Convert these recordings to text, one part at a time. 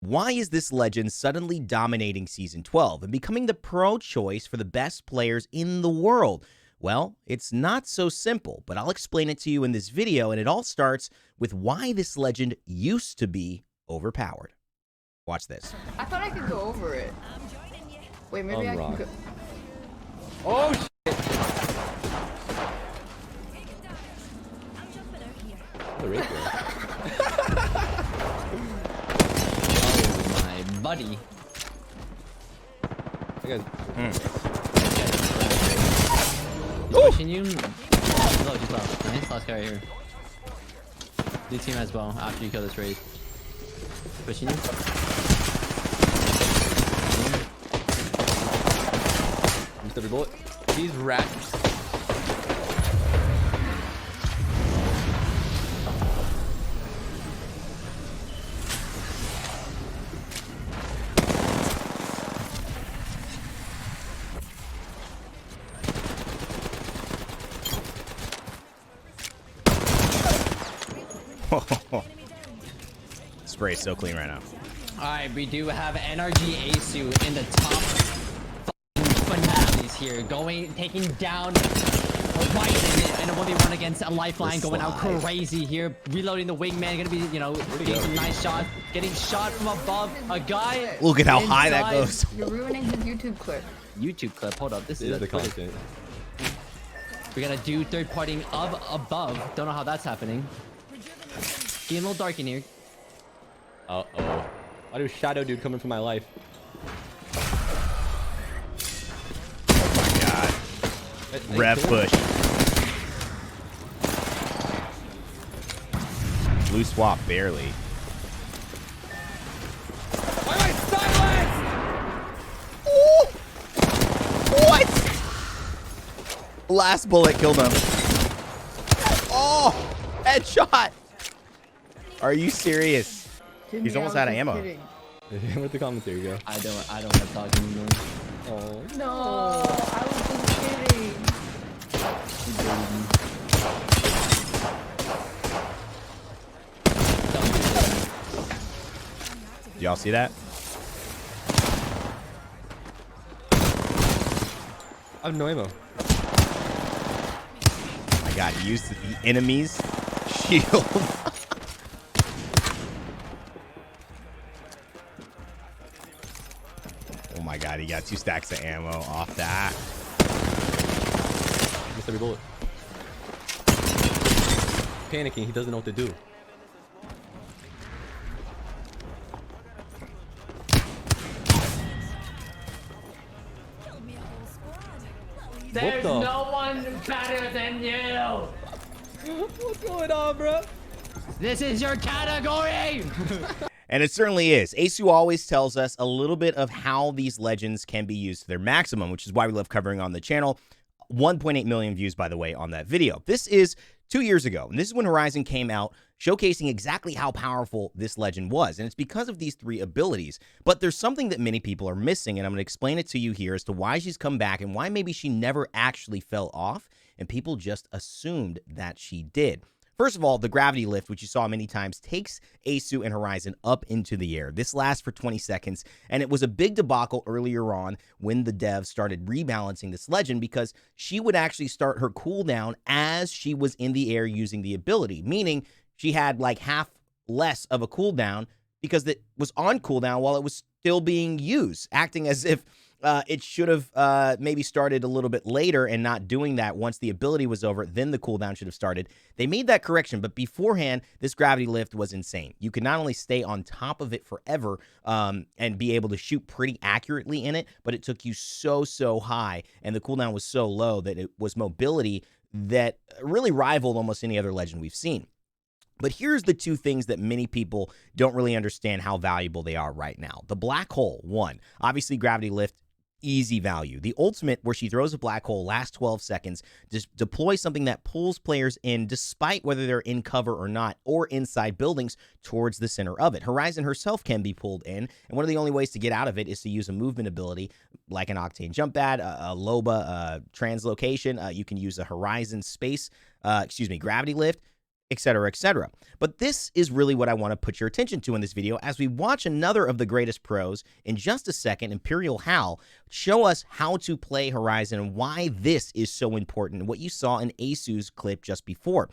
Why is this legend suddenly dominating Season 12 and becoming the pro choice for the best players in the world? Well, it's not so simple, but I'll explain it to you in this video, and it all starts with why this legend used to be overpowered. Watch this. I thought I could go over it. Wait, maybe I can go. Oh, shit! The rape Oh my buddy. Pushing you. Low, just low. Nice, last guy right here. Do team as well after you kill this raid. Pushing you. Missed every bullet. He's wrapped. Spray is so clean right now. Alright, we do have NRG Asu in the top finales here. Taking down Raynday in a 1v1 against a lifeline, going out crazy here. Reloading the wingman, gonna be, you know, getting some nice shots. Getting shot from above. A guy. Look at how high that goes. You're ruining his YouTube clip. YouTube clip. Hold up. This is the content. We gotta do third partying of above. Don't know how that's happening. Getting a little dark in here. Uh-oh. Why do Shadow Dude coming for my life? Oh my god. Rev push. Blue swap barely. Why am I silenced? What? Last bullet killed him. Oh, headshot. Are you serious? Jimmy, He's almost I out was of ammo. kidding. Where'd the commentary go? I don't have talk anymore. Oh. No, I was just kidding. Y'all see that? I have no ammo. Oh my god, he used the enemy's shield. Oh my god, he got 2 stacks of ammo off that. Missed every bullet. Panicking, he doesn't know what to do. There's no one better than you. What's going on, bro? This is your category. And it certainly is. Asu always tells us a little bit of how these legends can be used to their maximum, which is why we love covering on the channel. 1.8 million views, by the way, on that video. This is 2 years ago, and this is when Horizon came out, showcasing exactly how powerful this legend was, and it's because of these 3 abilities. But there's something that many people are missing, and I'm going to explain it to you here as to why she's come back and why maybe she never actually fell off, and people just assumed that she did. First of all, the gravity lift, which you saw many times, takes Asu and Horizon up into the air. This lasts for 20 seconds, and it was a big debacle earlier on when the devs started rebalancing this legend because she would actually start her cooldown as she was in the air using the ability, meaning she had like half less of a cooldown because it was on cooldown while it was still being used, acting as if it should have maybe started a little bit later and not doing that once the ability was over. Then the cooldown should have started. They made that correction, but beforehand, this gravity lift was insane. You could not only stay on top of it forever and be able to shoot pretty accurately in it, but it took you so high, and the cooldown was so low that it was mobility that really rivaled almost any other legend we've seen. But here's the 2 things that many people don't really understand how valuable they are right now. The black hole, 1. Obviously, gravity lift, easy value. The ultimate, where she throws a black hole, lasts 12 seconds, just deploys something that pulls players in, despite whether they're in cover or not, or inside buildings, towards the center of it. Horizon herself can be pulled in, and one of the only ways to get out of it is to use a movement ability, like an Octane jump pad, a Loba translocation. You can use a Horizon gravity lift. etc., etc. But this is really what I want to put your attention to in this video as we watch another of the greatest pros in just a second, ImperialHal, show us how to play Horizon and why this is so important, what you saw in Asu's clip just before.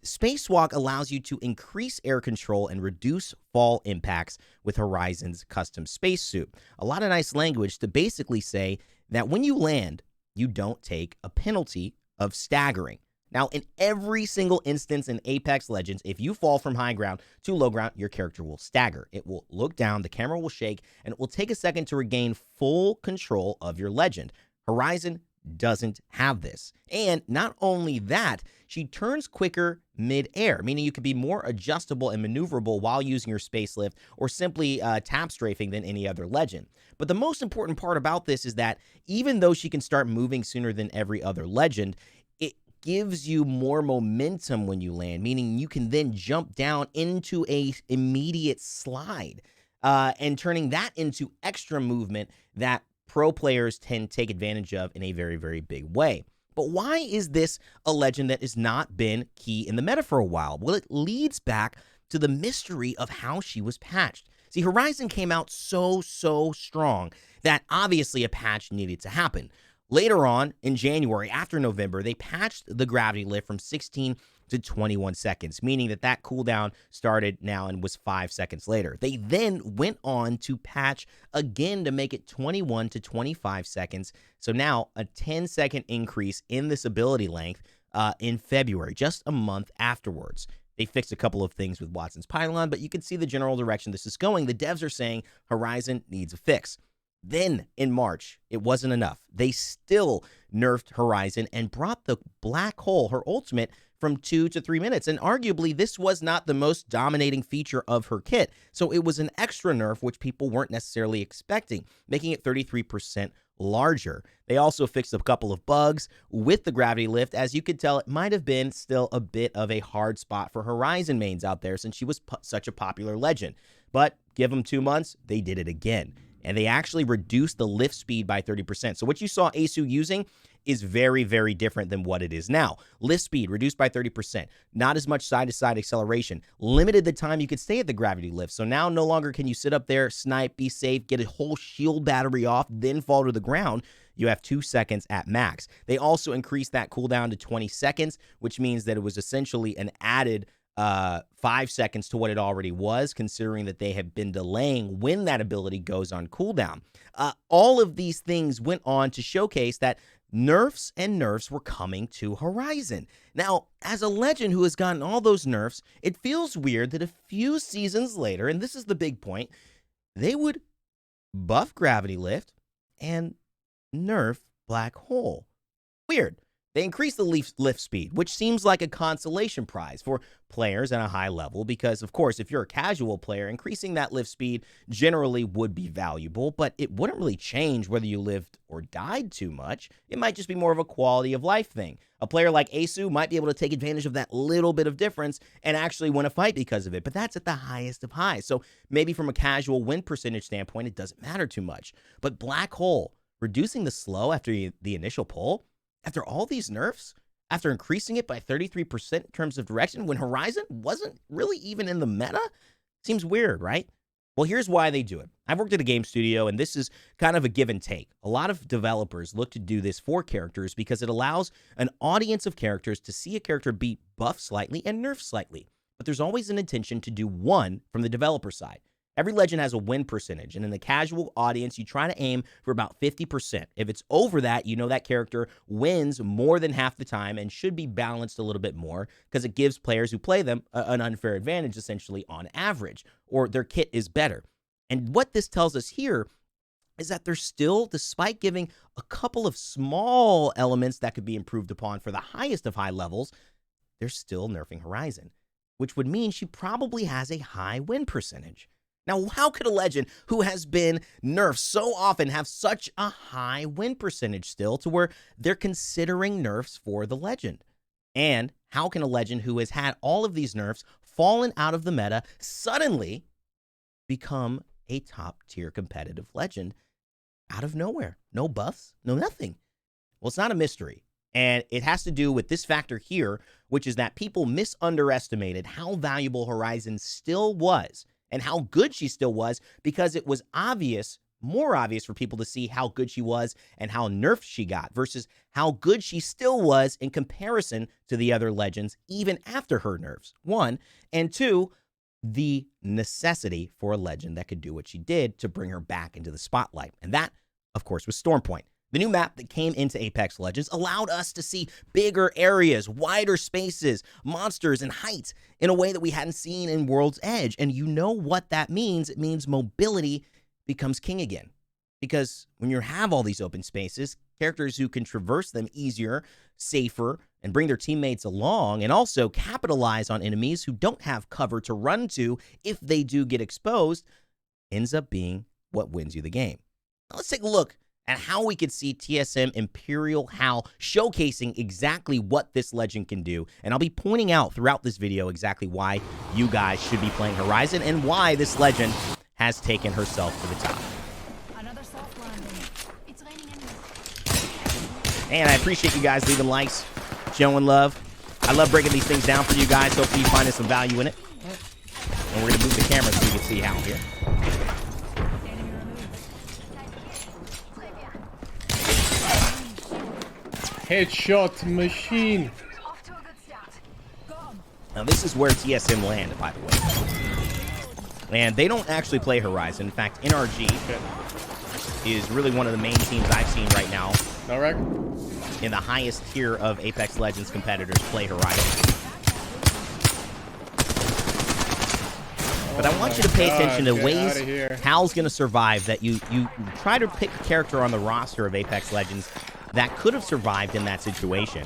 Spacewalk allows you to increase air control and reduce fall impacts with Horizon's custom spacesuit. A lot of nice language to basically say that when you land, you don't take a penalty of staggering. Now, in every single instance in Apex Legends, if you fall from high ground to low ground, your character will stagger. It will look down, the camera will shake, and it will take a second to regain full control of your legend. Horizon doesn't have this. And not only that, she turns quicker mid-air, meaning you can be more adjustable and maneuverable while using your space lift or simply tap strafing than any other legend. But the most important part about this is that even though she can start moving sooner than every other legend, it gives you more momentum when you land, meaning you can then jump down into a immediate slide and turning that into extra movement that pro players tend to take advantage of in a very, very big way. But why is this a legend that has not been key in the meta for a while? Well, it leads back to the mystery of how she was patched. See, Horizon came out so strong that obviously a patch needed to happen. Later on, in January, after November, they patched the gravity lift from 16 to 21 seconds, meaning that that cooldown started now and was 5 seconds later. They then went on to patch again to make it 21 to 25 seconds. So now a 10-second increase in this ability length in February, just a month afterwards. They fixed a couple of things with Watson's pylon, but you can see the general direction this is going. The devs are saying Horizon needs a fix. Then, in March, it wasn't enough. They still nerfed Horizon and brought the black hole, her ultimate, from 2 to 3 minutes. And arguably, this was not the most dominating feature of her kit. So it was an extra nerf, which people weren't necessarily expecting, making it 33% larger. They also fixed a couple of bugs with the gravity lift. As you could tell, it might have been still a bit of a hard spot for Horizon mains out there since she was such a popular legend. But give them 2 months, they did it again. And they actually reduced the lift speed by 30%. So what you saw Asu using is very, very different than what it is now. Lift speed reduced by 30%. Not as much side-to-side acceleration. Limited the time you could stay at the gravity lift. So now no longer can you sit up there, snipe, be safe, get a whole shield battery off, then fall to the ground. You have 2 seconds at max. They also increased that cooldown to 20 seconds, which means that it was essentially an added 5 seconds to what it already was, considering that they have been delaying when that ability goes on cooldown. All of these things went on to showcase that nerfs and nerfs were coming to Horizon. Now, as a legend who has gotten all those nerfs, it feels weird that a few seasons later, and this is the big point, they would buff gravity lift and nerf black hole. Weird. They increased the lift speed, which seems like a consolation prize for players at a high level because, of course, if you're a casual player, increasing that lift speed generally would be valuable, but it wouldn't really change whether you lived or died too much. It might just be more of a quality of life thing. A player like Asu might be able to take advantage of that little bit of difference and actually win a fight because of it, but that's at the highest of highs. So maybe from a casual win percentage standpoint, it doesn't matter too much. But black hole, reducing the slow after the initial pull, after all these nerfs, after increasing it by 33% in terms of direction, when Horizon wasn't really even in the meta? Seems weird, right? Well, here's why they do it. I've worked at a game studio, and this is kind of a give and take. A lot of developers look to do this for characters because it allows an audience of characters to see a character be buffed slightly and nerfed slightly. But there's always an intention to do one from the developer side. Every legend has a win percentage, and in the casual audience, you try to aim for about 50%. If it's over that, you know that character wins more than half the time and should be balanced a little bit more because it gives players who play them an unfair advantage, essentially, on average, or their kit is better. And what this tells us here is that they're still, despite giving a couple of small elements that could be improved upon for the highest of high levels, they're still nerfing Horizon, which would mean she probably has a high win percentage. Now, how could a legend who has been nerfed so often have such a high win percentage still to where they're considering nerfs for the legend? And how can a legend who has had all of these nerfs fallen out of the meta suddenly become a top-tier competitive legend out of nowhere? No buffs, no nothing. Well, it's not a mystery. And it has to do with this factor here, which is that people misunderestimated how valuable Horizon still was and how good she still was, because it was obvious, more obvious for people to see how good she was and how nerfed she got versus how good she still was in comparison to the other legends, even after her nerfs, one. And two, the necessity for a legend that could do what she did to bring her back into the spotlight. And that, of course, was Stormpoint. The new map that came into Apex Legends allowed us to see bigger areas, wider spaces, monsters, and heights in a way that we hadn't seen in World's Edge. And you know what that means? It means mobility becomes king again. Because when you have all these open spaces, characters who can traverse them easier, safer, and bring their teammates along, and also capitalize on enemies who don't have cover to run to if they do get exposed, ends up being what wins you the game. Now let's take a look at how we could see TSM ImperialHal showcasing exactly what this legend can do. And I'll be pointing out throughout this video exactly why you guys should be playing Horizon and why this legend has taken herself to the top. Another soft landing. It's raining enemies. And I appreciate you guys leaving likes, showing love. I love breaking these things down for you guys. Hopefully you find some value in it. And we're going to move the camera so you can see Hal here. Headshot machine. Now, this is where TSM landed, by the way. And they don't actually play Horizon. In fact, NRG is really one of the main teams I've seen right now. No wreck. In the highest tier of Apex Legends competitors play Horizon. But I want you to pay attention to ways Hal's going to survive, that you try to pick a character on the roster of Apex Legends that could have survived in that situation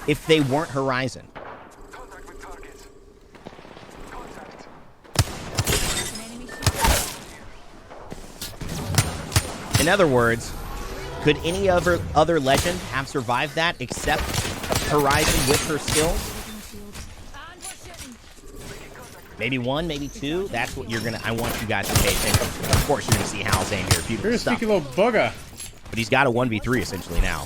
if they weren't Horizon. In other words, could any other legend have survived that except Horizon with her skills? Maybe one, maybe two. That's what I want you guys to pay attention to. Of course, you're gonna see Hal's aim here. Beautiful stuff. Here's a sneaky little bugger. But he's got a 1v3 essentially now.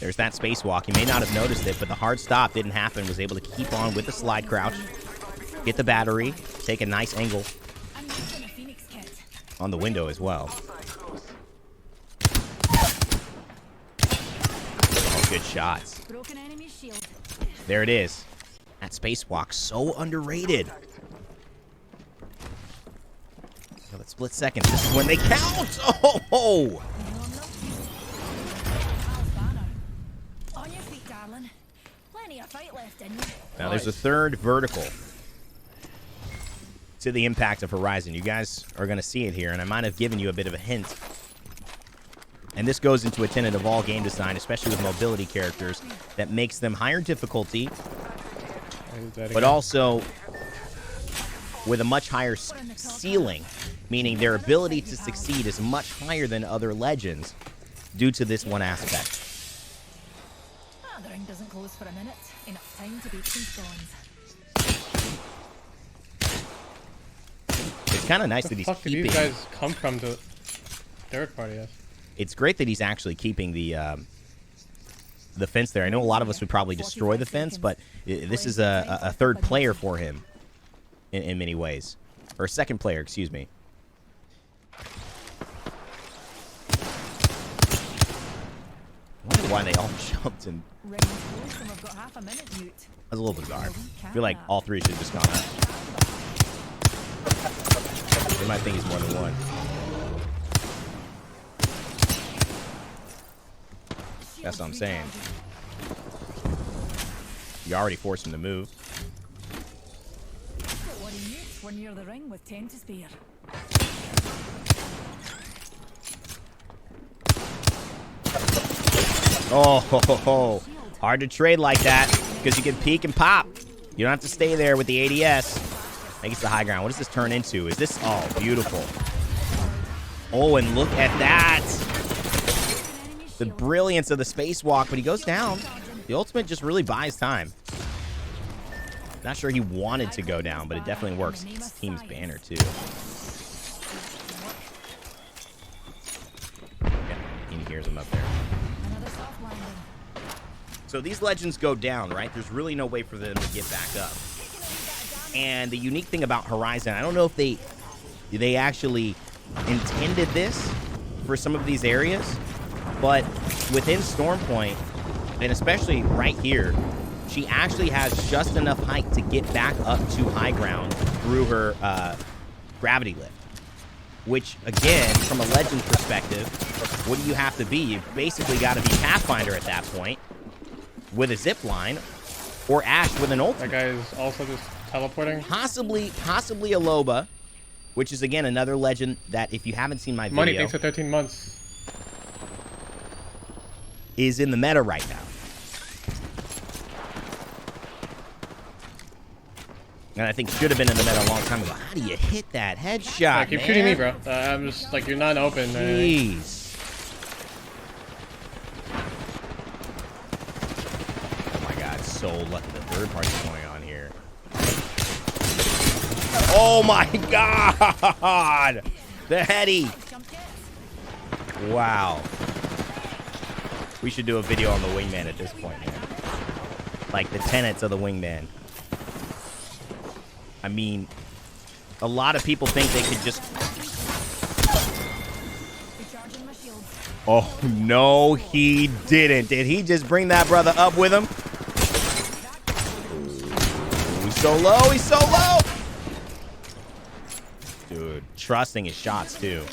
There's that spacewalk. You may not have noticed it, but the hard stop didn't happen. Was able to keep on with the slide crouch, get the battery, take a nice angle on the window as well. Oh, good shots. There it is. That spacewalk, so underrated. A split second. This is when they count. Oh! Now there's a third vertical to the impact of Horizon. You guys are going to see it here, and I might have given you a bit of a hint. And this goes into a tenet of all game design, especially with mobility characters, that makes them higher difficulty, but also with a much higher ceiling, meaning their ability to succeed is much higher than other legends due to this one aspect. The ring doesn't close for a minute. Enough time to beat some stones. It's kind of nice that he's keeping. These guys come from the third party. Yes. It's great that he's actually keeping the fence there. I know a lot of us would probably destroy the fence, but this is a third player for him in many ways, or a second player, excuse me. I wonder why they all jumped and. That was a little bizarre. I feel like all three should have just gone up. They might think he's more than one. That's what I'm saying. You already forced him to move. We're near the ring with 10 to spare. Oh, hard to trade like that because you can peek and pop. You don't have to stay there with the ADS. I think it's the high ground. What does this turn into? Is this... Oh, beautiful. Oh, and look at that. The brilliance of the spacewalk, but he goes down. The ultimate just really buys time. Not sure he wanted to go down, but it definitely works. It's team's banner, too. hears him up there. Another soft landing. So these legends go down, right? There's really no way for them to get back up. And the unique thing about Horizon, I don't know if they actually intended this for some of these areas, but within Stormpoint, and especially right here, she actually has just enough height to get back up to high ground through her gravity lift. Which, again, from a legend perspective, what do you have to be? You basically got to be Pathfinder at that point with a zip line, or Ash with an ultimate. That guy is also just teleporting. Possibly a Loba, which is, again, another legend that, if you haven't seen my video, Money, thanks for 13 months. is in the meta right now. And I think should have been in the meta a long time ago. How do you hit that headshot, Yeah, keep man? shooting me, bro. I'm just like, you're not open. Jeez. Oh my god, so lucky the third party's going on here. Oh my god! The heady. Wow. We should do a video on the wingman at this point, man. Like the tenets of the wingman. I mean, a lot of people think they could just... Recharging my shields. Oh, no, he didn't. Did he just bring that brother up with him? Ooh, he's so low. He's so low. Dude, trusting his shots, too.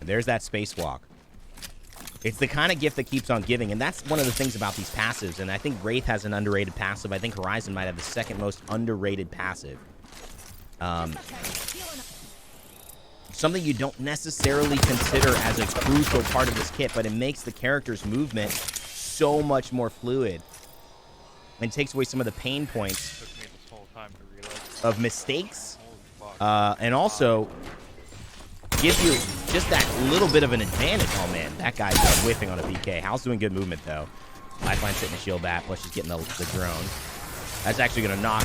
And there's that spacewalk. It's the kind of gift that keeps on giving, and that's one of the things about these passives, and I think Wraith has an underrated passive. I think Horizon might have the second most underrated passive. Something you don't necessarily consider as a crucial part of this kit, but it makes the character's movement so much more fluid and takes away some of the pain points of mistakes, and also gives you just that little bit of an advantage. Oh, man, that guy's whiffing on a PK. Hal's doing good movement, though. Lifeline sitting a shield back, plus she's getting the drone. That's actually going to knock.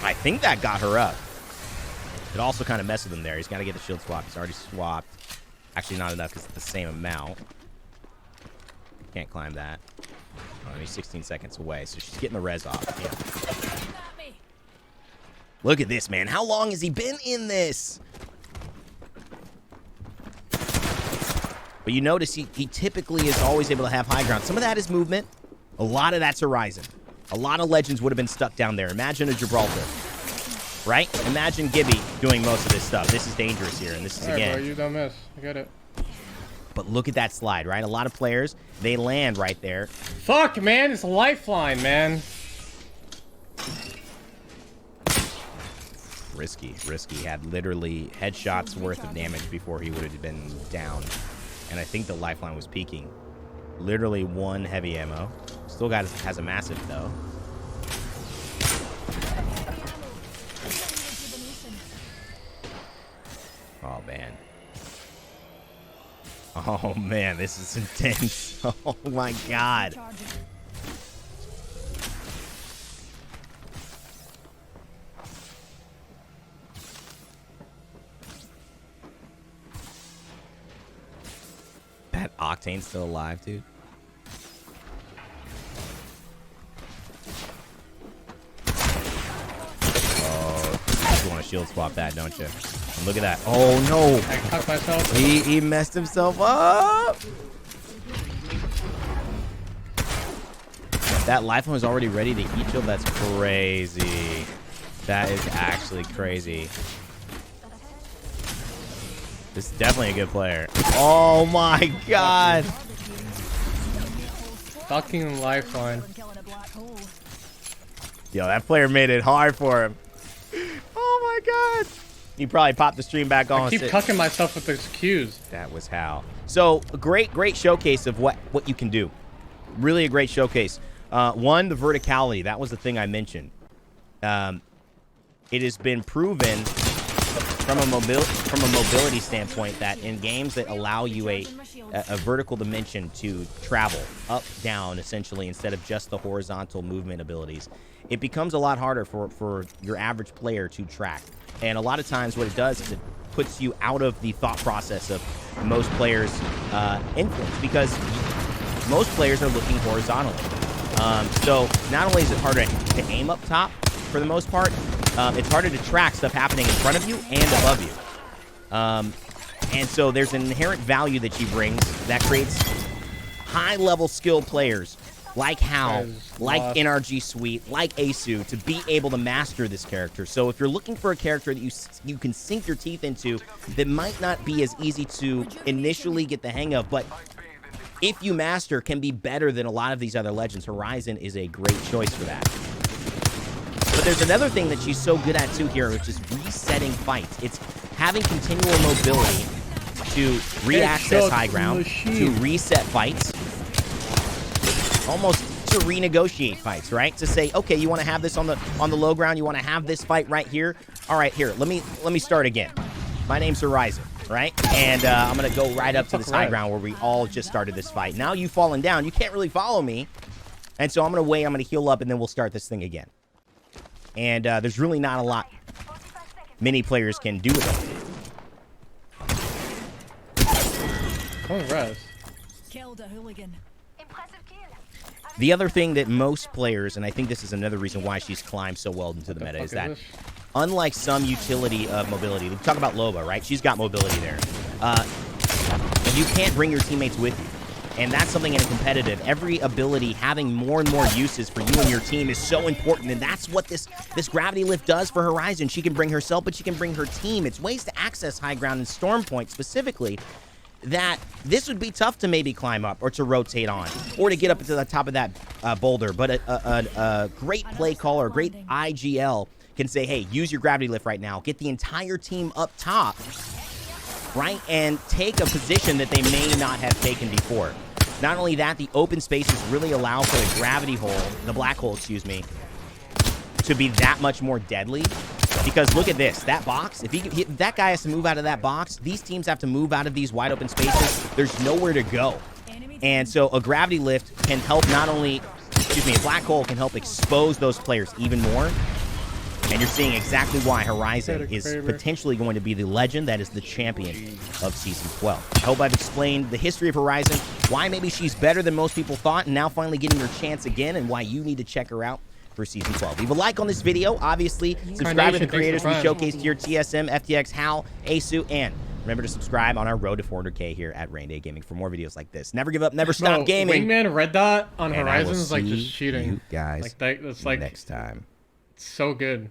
I think that got her up. It also kind of messed with him there. He's got to get the shield swap. He's already swapped. Actually, not enough because it's the same amount. Can't climb that. Oh, he's 16 seconds away, so she's getting the res off. Yeah. Look at this, man. How long has he been in this? But you notice he typically is always able to have high ground. Some of that is movement. A lot of that's Horizon. A lot of legends would have been stuck down there. Imagine a Gibraltar. Right? Imagine Gibby doing most of this stuff. This is dangerous here, and this is, All right, again... bro, you don't miss. I get it. But look at that slide, right? A lot of players, they land right there. Fuck, man. It's a lifeline, man. Risky. Had literally headshots worth of damage before he would have been down. And I think the lifeline was peaking. Literally one heavy ammo. Still has a massive, though. Oh, man. Oh, man, this is intense. Oh, my God. That Octane's still alive, dude. Oh, you want to shield swap that, don't you? And look at that. Oh, no. I cut myself. He messed himself up. That lifeline was already ready to heat shield. That's crazy. That is actually crazy. This is definitely a good player. Oh my god. Fucking lifeline. Yo, that player made it hard for him. Oh my god. He probably popped the stream back on. I keep cucking myself with those cues. That was how. So, a great showcase of what you can do. Really a great showcase. One, the verticality. That was the thing I mentioned. It has been proven from a mobility standpoint, that in games that allow you a vertical dimension to travel up, down, essentially, instead of just the horizontal movement abilities, it becomes a lot harder for your average player to track. And a lot of times what it does is it puts you out of the thought process of most players' influence, because most players are looking horizontally. So not only is it harder to aim up top for the most part, it's harder to track stuff happening in front of you and above you. And so there's an inherent value that she brings that creates high-level skill players like Hal, like NRG Sweet, like Asu, to be able to master this character. So if you're looking for a character that you can sink your teeth into that might not be as easy to initially get the hang of, but if you master, can be better than a lot of these other legends, Horizon is a great choice for that. But there's another thing that she's so good at too here, which is resetting fights. It's having continual mobility to re-access high ground, to reset fights, almost to renegotiate fights, right? To say, okay, you want to have this on the low ground, you want to have this fight right here. All right, here, let me start again. My name's Horizon, right? And I'm gonna go right up to this high ground where we all just started this fight. Now you've fallen down, you can't really follow me, and so I'm gonna wait, I'm gonna heal up, and then we'll start this thing again. And there's really not a lot many players can do with it. Oh, Res. Killed a hooligan. The other thing that most players, and I think this is another reason why she's climbed so well into the meta, is that unlike some utility of mobility, we talk about Loba, right? She's got mobility there. You can't bring your teammates with you. And that's something in a competitive. Every ability having more and more uses for you and your team is so important. And that's what this gravity lift does for Horizon. She can bring herself, but she can bring her team. It's ways to access high ground and storm point specifically that this would be tough to maybe climb up or to rotate on or to get up to the top of that boulder. But a great play call or a great IGL can say, hey, use your gravity lift right now. Get the entire team up top, right? And take a position that they may not have taken before. Not only that, the open spaces really allow for the gravity hole, the black hole, excuse me, to be that much more deadly. Because look at this, that box, if that guy has to move out of that box, these teams have to move out of these wide open spaces. There's nowhere to go. And so a gravity lift can help not only, excuse me, a black hole can help expose those players even more. And you're seeing exactly why Horizon is potentially going to be the legend that is the champion of Season 12. I hope I've explained the history of Horizon, why maybe she's better than most people thought, and now finally getting her chance again, and why you need to check her out for Season 12. Leave a like on this video. Obviously, subscribe to the creators we showcased here, TSM, FTX, Hal, Asu, and remember to subscribe on our road to 400K here at Raynday Gaming for more videos like this. Never give up, never stop gaming. Wingman Red Dot on Horizon is like just cheating. You guys like that, that's like next time. So good.